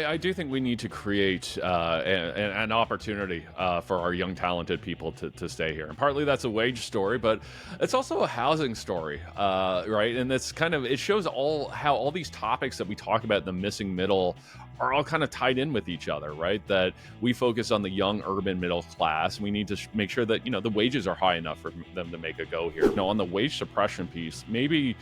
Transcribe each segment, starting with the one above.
I do think we need to create an opportunity for our young, talented people to stay here. And partly that's a wage story, but it's also a housing story, right? And it's it shows how all these topics that we talk about in the missing middle are all kind of tied in with each other, right? That we focus on the young urban middle class. We need to make sure that, the wages are high enough for them to make a go here. No, on the wage suppression piece, maybe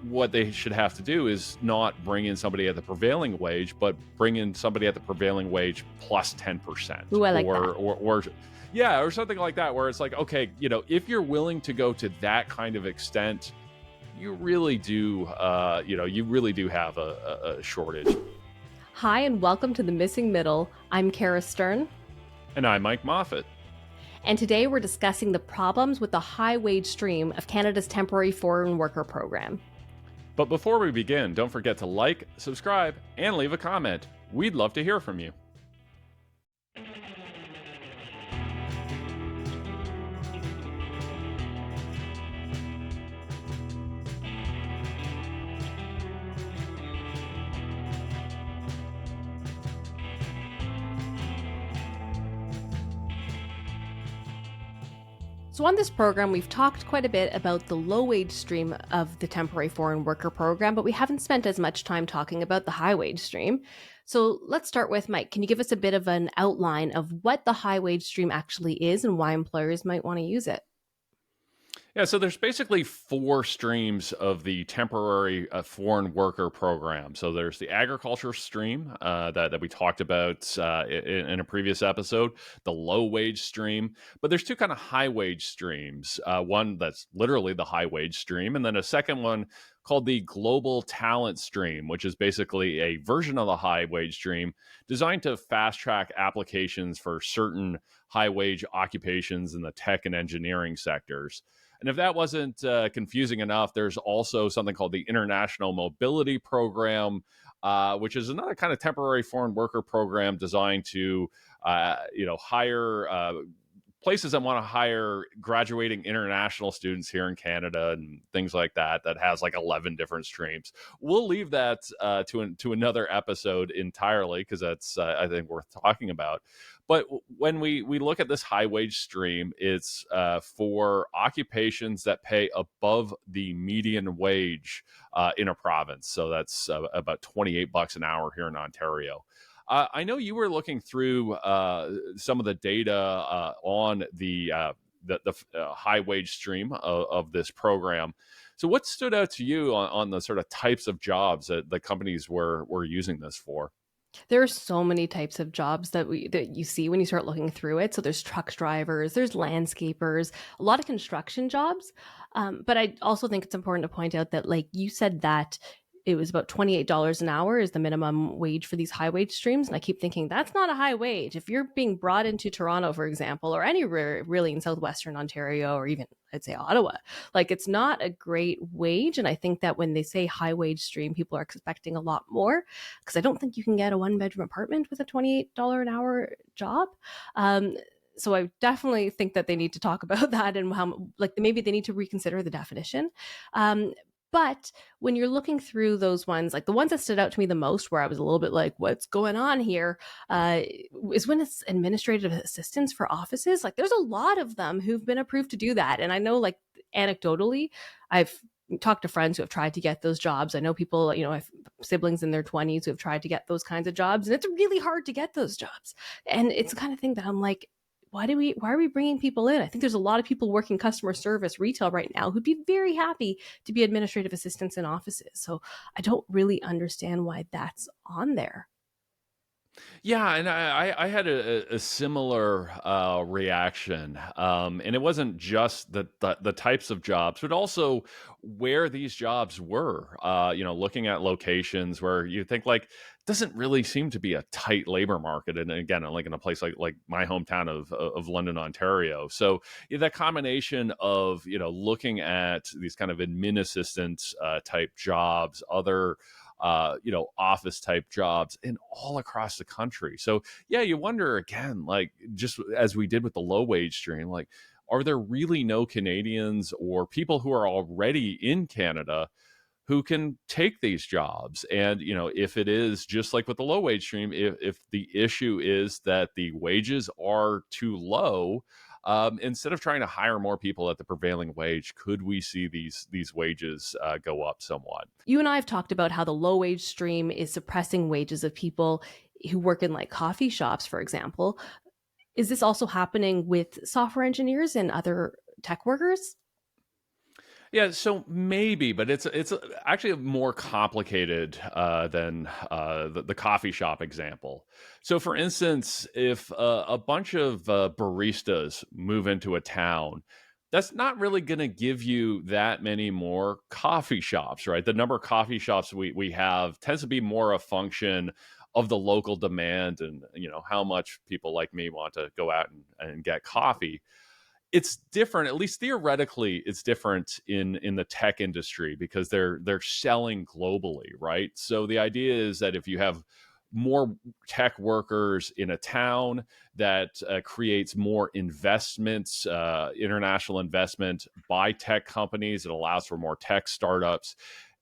what they should have to do is not bring in somebody at the prevailing wage, but bring in somebody at the prevailing wage plus 10% Ooh, I like that. or yeah, or something like that, where it's like, okay, if you're willing to go to that kind of extent, you really do, you really do have a shortage. Hi, and welcome to The Missing Middle. I'm Cara Stern, And I'm Mike Moffat. and today we're discussing the problems with the high wage stream of Canada's temporary foreign worker program. But before we begin, don't forget to like, subscribe, and leave a comment. We'd love to hear from you. So on this program, we've talked quite a bit about the low wage stream of the temporary foreign worker program, but we haven't spent as much time talking about the high wage stream. So let's start with Mike. Can you give us a bit of an outline of what the high wage stream actually is and why employers might want to use it? Yeah, so there's basically four streams of the temporary foreign worker program. So there's the agriculture stream that we talked about in a previous episode, the low wage stream. But there's two kind of high wage streams. One that's literally the high wage stream, and then a second one called the global talent stream, which is basically a version of the high wage stream designed to fast track applications for certain high wage occupations in the tech and engineering sectors. And if that wasn't confusing enough, there's also something called the International Mobility Program, which is another kind of temporary foreign worker program designed to, hire places that want to hire graduating international students here in Canada and things like that. That has like 11 different streams. We'll leave that to another episode entirely because that's I think worth talking about. But when we look at this high wage stream, it's for occupations that pay above the median wage in a province. So that's about $28 an hour here in Ontario. I know you were looking through some of the data on the high wage stream of this program. So, what stood out to you on the sort of types of jobs that the companies were using this for? There are so many types of jobs that you see when you start looking through it. So there's truck drivers, there's landscapers, a lot of construction jobs. But I also think it's important to point out that, like you said, that it was about $28 an hour is the minimum wage for these high wage streams. And I keep thinking that's not a high wage. If you're being brought into Toronto, for example, or anywhere really in southwestern Ontario, or even I'd say Ottawa, like it's not a great wage. And I think that when they say high wage stream, people are expecting a lot more because I don't think you can get a 1-bedroom apartment with a $28 an hour job. So I definitely think that they need to talk about that and how, like, maybe they need to reconsider the definition. But when you're looking through those ones, like the ones that stood out to me the most, where I was a little bit like, what's going on here, is when it's administrative assistants for offices. Like there's a lot of them who've been approved to do that. And I know, like, anecdotally, I've talked to friends who have tried to get those jobs. I know people, I have siblings in their 20s who have tried to get those kinds of jobs. And it's really hard to get those jobs. And it's the kind of thing that I'm like, why are we bringing people in? I think there's a lot of people working customer service retail right now who'd be very happy to be administrative assistants in offices. So I don't really understand why that's on there. Yeah, and I had a similar reaction, and it wasn't just the types of jobs, but also where these jobs were. Looking at locations where you think like doesn't really seem to be a tight labor market, and again, like in a place like my hometown of London, Ontario. So that combination of looking at these kind of admin assistant type jobs, other office type jobs in all across the country. So yeah, you wonder again, like just as we did with the low wage stream, like, are there really no Canadians or people who are already in Canada who can take these jobs. And, if it is just like with the low wage stream, if the issue is that the wages are too low, instead of trying to hire more people at the prevailing wage, could we see these wages go up somewhat? You and I have talked about how the low wage stream is suppressing wages of people who work in like coffee shops, for example. Is this also happening with software engineers and other tech workers? Yeah, so maybe, but it's actually more complicated than the coffee shop example. So, for instance, if a bunch of baristas move into a town, that's not really going to give you that many more coffee shops, right? The number of coffee shops we have tends to be more a function of the local demand and how much people like me want to go out and get coffee. It's different, at least theoretically it's different in the tech industry because they're selling globally, right? So the idea is that if you have more tech workers in a town, that creates more investments, international investment by tech companies. It allows for more tech startups,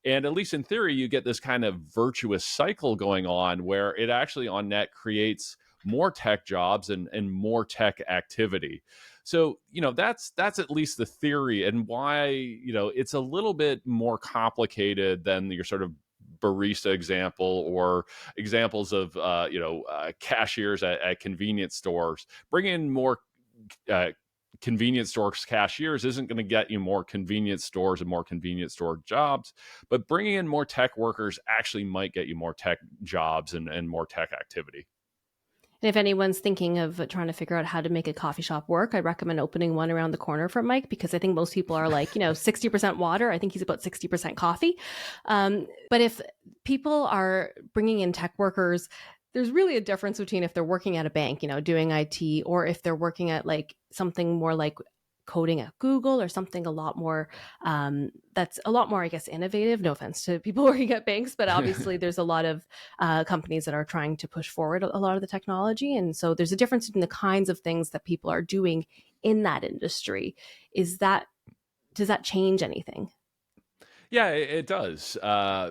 and at least in theory you get this kind of virtuous cycle going on where it actually on net creates more tech jobs and more tech activity. So, that's at least the theory, and why, it's a little bit more complicated than your sort of barista example or examples of, cashiers at convenience stores. Bringing in more uh, convenience stores cashiers isn't going to get you more convenience stores and more convenience store jobs, but bringing in more tech workers actually might get you more tech jobs and more tech activity. And if anyone's thinking of trying to figure out how to make a coffee shop work, I recommend opening one around the corner from Mike because I think most people are like, 60% water. I think he's about 60% coffee. But if people are bringing in tech workers, there's really a difference between if they're working at a bank, doing IT, or if they're working at like something more like coding at Google or something a lot more that's a lot more, I guess, innovative. No offense to people working at banks, but obviously there's a lot of companies that are trying to push forward a lot of the technology, and so there's a difference in the kinds of things that people are doing in that industry. Is that Does that change anything? Yeah, it does.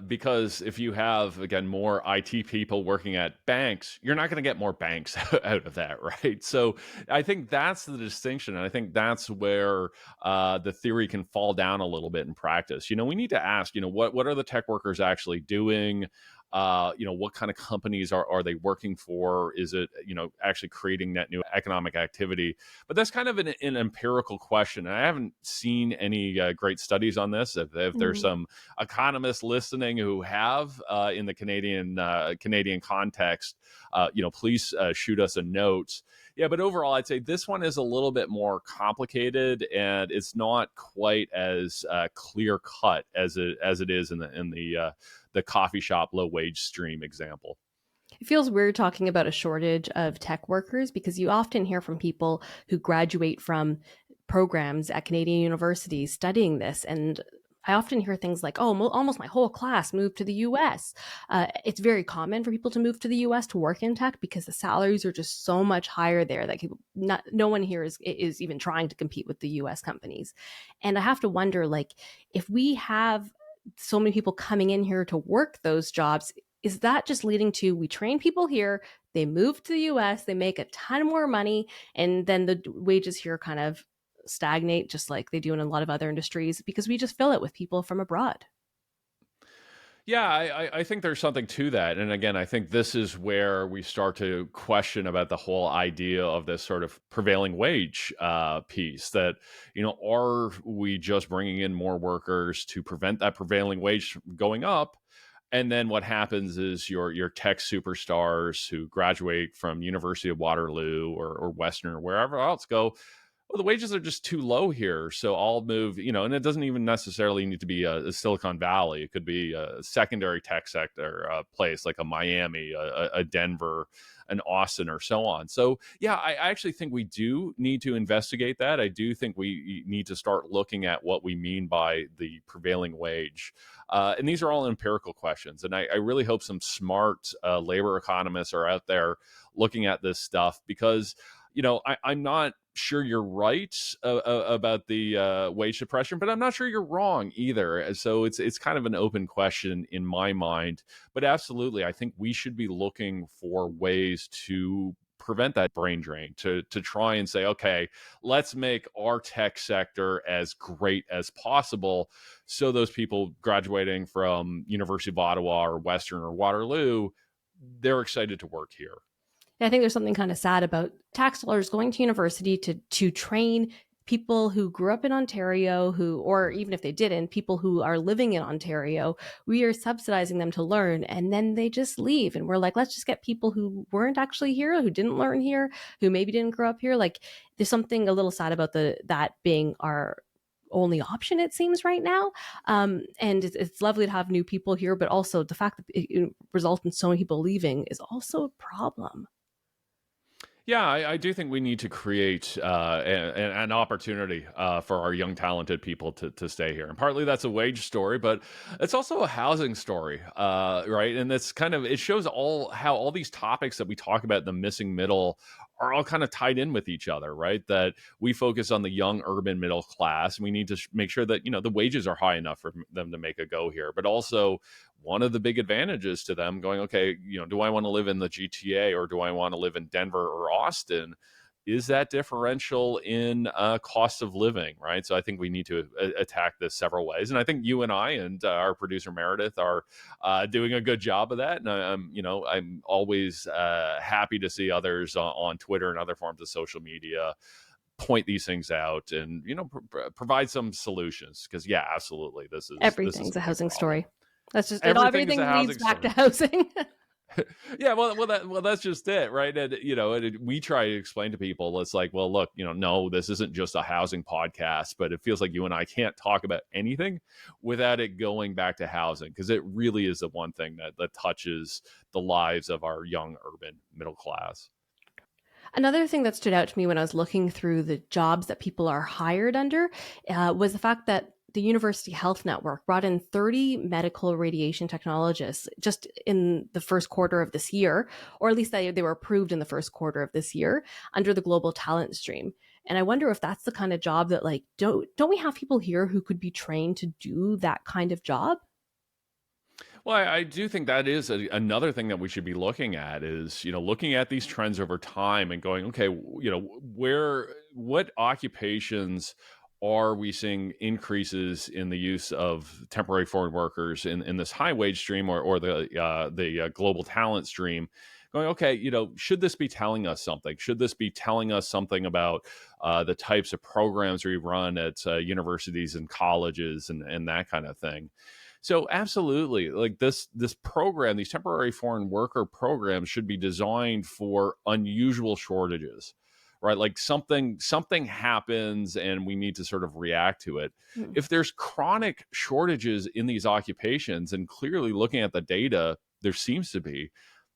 Because if you have, again, more IT people working at banks, you're not going to get more banks out of that, right? So I think that's the distinction. And I think that's where the theory can fall down a little bit in practice. We need to ask, what are the tech workers actually doing? What kind of companies are they working for? Is it, actually creating net new economic activity? But that's kind of an empirical question. And I haven't seen any great studies on this. If there's Mm. some economists listening who have in the Canadian context, please shoot us a note. Yeah, but overall, I'd say this one is a little bit more complicated, and it's not quite as clear cut as it is in the coffee shop low wage stream example. It feels weird talking about a shortage of tech workers because you often hear from people who graduate from programs at Canadian universities studying this. And I often hear things like, oh, almost my whole class moved to the US. It's very common for people to move to the US to work in tech because the salaries are just so much higher there that no one here is even trying to compete with the US companies. And I have to wonder, like, if we have so many people coming in here to work those jobs, is that just leading to we train people here, they move to the US, they make a ton more money, and then the wages here kind of stagnate just like they do in a lot of other industries because we just fill it with people from abroad? Yeah, I think there's something to that. And again, I think this is where we start to question about the whole idea of this sort of prevailing wage piece that, are we just bringing in more workers to prevent that prevailing wage from going up? And then what happens is your tech superstars who graduate from University of Waterloo or Western or wherever else go, well, the wages are just too low here. So I'll move, and it doesn't even necessarily need to be a Silicon Valley. It could be a secondary tech sector place like a Miami, a Denver, an Austin, or so on. So, yeah, I actually think we do need to investigate that. I do think we need to start looking at what we mean by the prevailing wage. And these are all empirical questions. And I really hope some smart labor economists are out there looking at this stuff because, I'm not sure you're right about the wage suppression, but I'm not sure you're wrong either. So it's kind of an open question in my mind. But absolutely, I think we should be looking for ways to prevent that brain drain, to try and say, okay, let's make our tech sector as great as possible, so those people graduating from University of Ottawa or Western or Waterloo, they're excited to work here. I think there's something kind of sad about tax dollars going to university to train people who grew up in Ontario, who, or even if they didn't, people who are living in Ontario. We are subsidizing them to learn, and then they just leave. And we're like, let's just get people who weren't actually here, who didn't learn here, who maybe didn't grow up here. Like, there's something a little sad about that being our only option, it seems, right now. And it's lovely to have new people here, but also the fact that it results in so many people leaving is also a problem. Yeah, I do think we need to create an opportunity for our young, talented people to stay here. And partly that's a wage story, but it's also a housing story, right? And that's kind of, it shows all how all these topics that we talk about in the missing middle are all kind of tied in with each other, right? That we focus on the young urban middle class. We need to make sure that, the wages are high enough for them to make a go here, but also one of the big advantages to them going, okay, do I want to live in the GTA or do I want to live in Denver or Austin? Is that differential in cost of living, right? So I think we need to attack this several ways, and I think you and I and our producer Meredith are doing a good job of that. And I'm always happy to see others on Twitter and other forms of social media point these things out and provide some solutions, because yeah, absolutely, this is Everything's a a big housing problem. story. That's just it. Everything is a Everything leads housing back to story. housing. Yeah, well, that's just it, right? And we try to explain to people, it's like, well, look, no, this isn't just a housing podcast, but it feels like you and I can't talk about anything without it going back to housing, because it really is the one thing that touches the lives of our young urban middle class. Another thing that stood out to me when I was looking through the jobs that people are hired under was the fact that the University Health Network brought in 30 medical radiation technologists just in the first quarter of this year, or at least they were approved in the first quarter of this year under the global talent stream. And I wonder if that's the kind of job that, like, don't we have people here who could be trained to do that kind of job? Well, I do think that is another thing that we should be looking at, is, looking at these trends over time and going, okay, what occupations are we seeing increases in the use of temporary foreign workers in this high wage stream, or the global talent stream? Going, okay, should this be telling us something? Should this be telling us something about the types of programs we run at universities and colleges and that kind of thing? So absolutely, like this program, these temporary foreign worker programs should be designed for unusual shortages, right? Like something happens and we need to sort of react to it. Hmm. If there's chronic shortages in these occupations, and clearly looking at the data, there seems to be,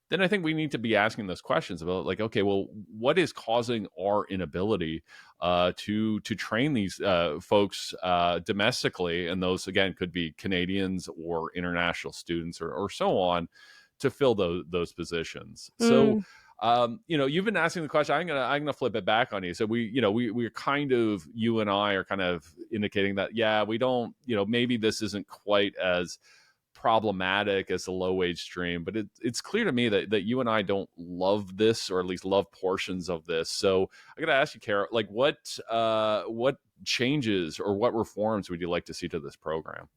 then I think we need to be asking those questions about, like, okay, well, what is causing our inability to train these folks domestically, and those again could be Canadians or international students or so on, to fill those positions. So. Mm. You've been asking the question. I'm gonna flip it back on you. So we're kind of, you and I are kind of indicating that, yeah, we don't, maybe this isn't quite as problematic as the low wage stream, but it's clear to me that you and I don't love this, or at least love portions of this. So I got to ask you, Cara, like what changes or what reforms would you like to see to this program?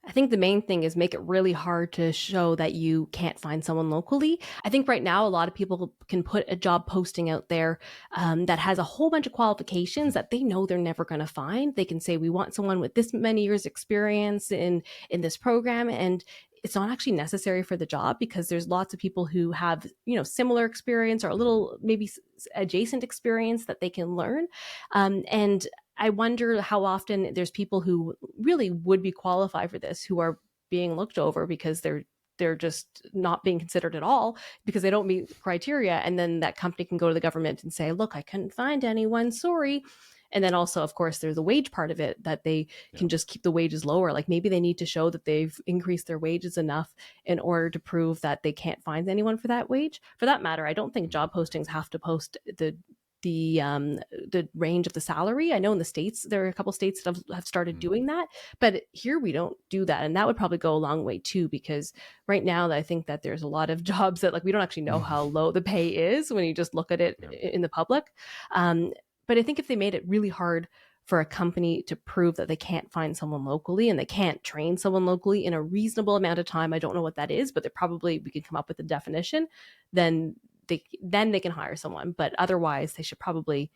I think the main thing is make it really hard to show that you can't find someone locally. I think right now a lot of people can put a job posting out there that has a whole bunch of qualifications that they know they're never going to find. They can say, we want someone with this many years experience in this program, and it's not actually necessary for the job, because there's lots of people who have, similar experience or a little maybe adjacent experience that they can learn. And I wonder how often there's people who really would be qualified for this who are being looked over because they're just not being considered at all because they don't meet criteria. And then that company can go to the government and say, look, I couldn't find anyone, sorry. And then also, of course, there's the wage part of it, that they Yeah. can just keep the wages lower. Like, maybe they need to show that they've increased their wages enough in order to prove that they can't find anyone for that wage. For that matter, I don't think job postings have to post the the range of the salary. I know in the States, there are a couple states that have started Mm, doing that, but here we don't do that. And that would probably go a long way too, because right now I think that there's a lot of jobs that like we don't actually know how low the pay is when you just look at it yeah. in the public. Um, but I think if they made it really hard for a company to prove that they can't find someone locally and they can't train someone locally in a reasonable amount of time, I don't know what that is, but we can come up with a definition, then they can hire someone. But otherwise, they should probably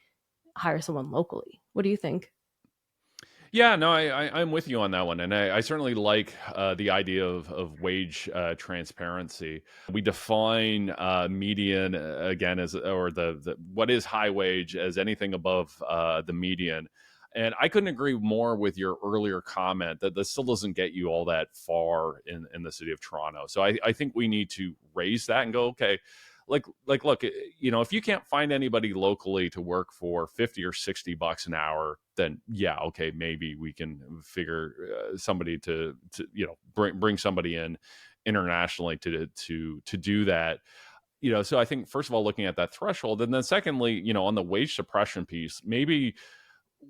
hire someone locally. What do you think? Yeah, no, I'm with you on that one, and I certainly like the idea of wage transparency. We define median again as or the what is high wage as anything above the median, and I couldn't agree more with your earlier comment that this still doesn't get you all that far in the city of Toronto. So I think we need to raise that and go okay. Look, if you can't find anybody locally to work for 50 or 60 bucks an hour, then yeah, okay, maybe we can figure somebody to bring somebody in internationally to do that. So I think first of all looking at that threshold, and then secondly, on the wage suppression piece, maybe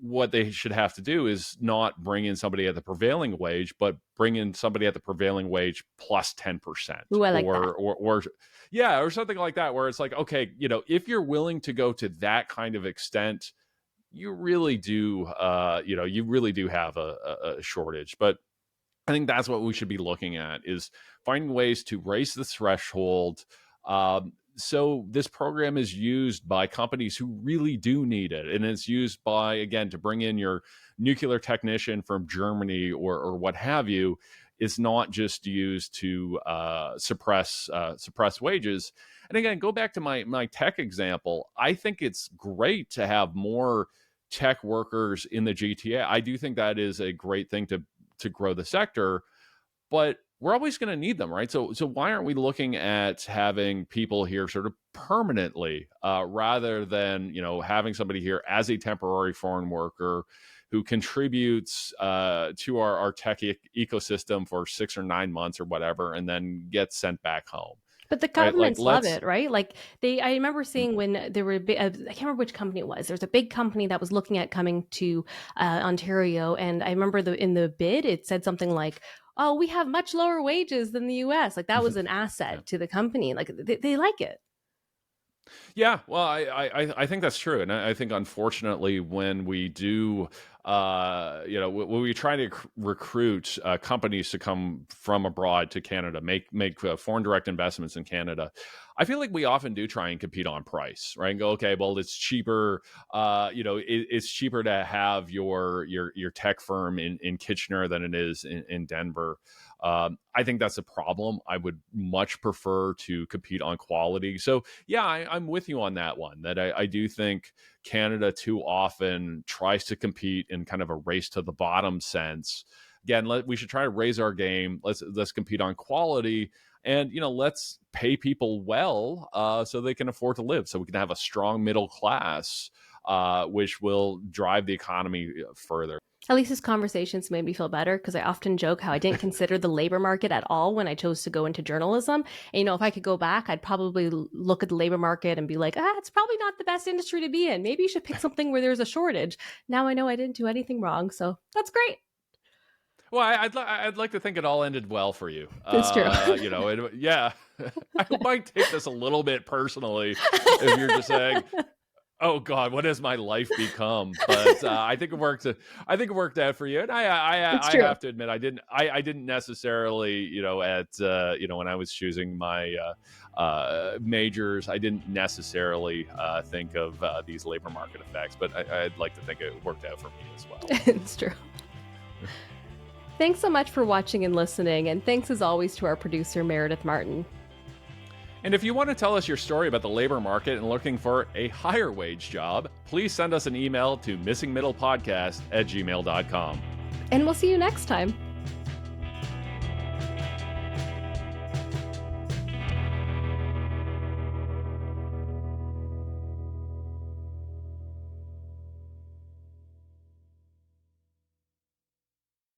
what they should have to do is not bring in somebody at the prevailing wage, but bring in somebody at the prevailing wage plus 10%, Ooh, I like that. or yeah, or something like that, where it's like, okay, if you're willing to go to that kind of extent, you really do have a shortage. But I think that's what we should be looking at is finding ways to raise the threshold. So this program is used by companies who really do need it. And it's used by, again, to bring in your nuclear technician from Germany or what have you. It's not just used to suppress wages. And again, go back to my tech example. I think it's great to have more tech workers in the GTA. I do think that is a great thing to grow the sector, but we're always going to need them, right? So why aren't we looking at having people here sort of permanently, rather than having somebody here as a temporary foreign worker who contributes to our tech ecosystem for 6 or 9 months or whatever, and then gets sent back home, But the right? Like governments love let's. it, right? Like I remember seeing when there were, I can't remember which company it was. There's a big company that was looking at coming to Ontario, and I remember in the bid it said something like, "Oh, we have much lower wages than the U.S." Like that was an Yeah. asset to the company. Like they like it. Yeah, well, I think that's true, and I think unfortunately when we do, when we try to recruit companies to come from abroad to Canada, make foreign direct investments in Canada, I feel like we often do try and compete on price, right? And go, okay, well, it's cheaper. It's cheaper to have your tech firm in Kitchener than it is in Denver. I think that's a problem. I would much prefer to compete on quality. So yeah, I'm with you on that one. That I do think Canada too often tries to compete in kind of a race to the bottom sense. Again, we should try to raise our game. Let's compete on quality, and let's pay people well, so they can afford to live. So we can have a strong middle class, which will drive the economy further. At least this conversations made me feel better because I often joke how I didn't consider the labor market at all when I chose to go into journalism. And, if I could go back, I'd probably look at the labor market and be like, it's probably not the best industry to be in. Maybe you should pick something where there's a shortage. Now I know I didn't do anything wrong. So that's great. Well, I'd like to think it all ended well for you. It's true. Yeah, I might take this a little bit personally if you're just saying, "Oh God, what has my life become?" But I think it worked. I think it worked out for you, and It's I true. have to admit, I didn't necessarily, when I was choosing my majors, I didn't necessarily think of these labor market effects, but I'd like to think it worked out for me as well. It's true. Thanks so much for watching and listening. And thanks as always to our producer, Meredith Martin. And if you want to tell us your story about the labor market and looking for a higher wage job, please send us an email to missingmiddlepodcast@gmail.com. And we'll see you next time.